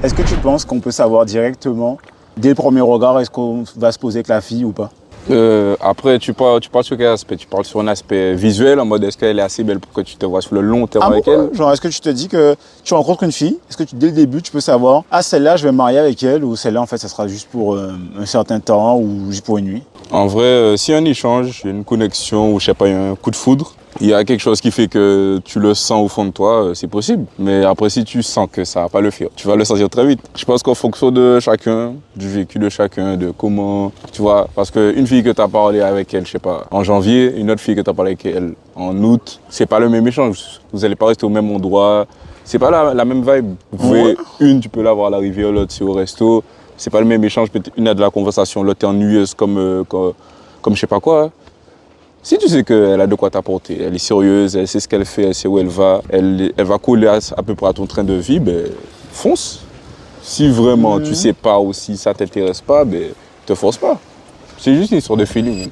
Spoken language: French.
Est-ce que tu penses qu'on peut savoir directement, dès le premier regard, est-ce qu'on va se poser avec la fille ou pas? Après, tu parles sur quel aspect? Tu parles sur un aspect visuel, en mode est-ce qu'elle est assez belle pour que tu te vois sur le long terme avec elle? Genre, est-ce que tu te dis que tu rencontres une fille, est-ce que dès le début, tu peux savoir, ah, celle-là, je vais me marier avec elle, ou celle-là, en fait, ça sera juste pour un certain temps ou juste pour une nuit? En vrai, s'il y a un échange, il y a une connexion ou je sais pas, il y a un coup de foudre, il y a quelque chose qui fait que tu le sens au fond de toi, c'est possible. Mais après, si tu sens que ça va pas le faire, tu vas le sentir très vite. Je pense qu'en fonction de chacun, du vécu de chacun, de comment, tu vois, parce qu'une fille que tu as parlé avec elle, je sais pas, en janvier, une autre fille que tu as parlé avec elle en août, c'est pas le même échange. Vous allez pas rester au même endroit. C'est pas la même vibe. Vous pouvez, une, tu peux l'avoir à la rivière, l'autre c'est au resto. C'est pas le même échange. Peut-être une a de la conversation, l'autre est ennuyeuse comme je sais pas quoi. Si tu sais qu'elle a de quoi t'apporter, elle est sérieuse, elle sait ce qu'elle fait, elle sait où elle va coller à peu près à ton train de vie, ben fonce. Si vraiment tu sais pas ou si ça t'intéresse pas, ben te force pas. C'est juste une histoire de feeling.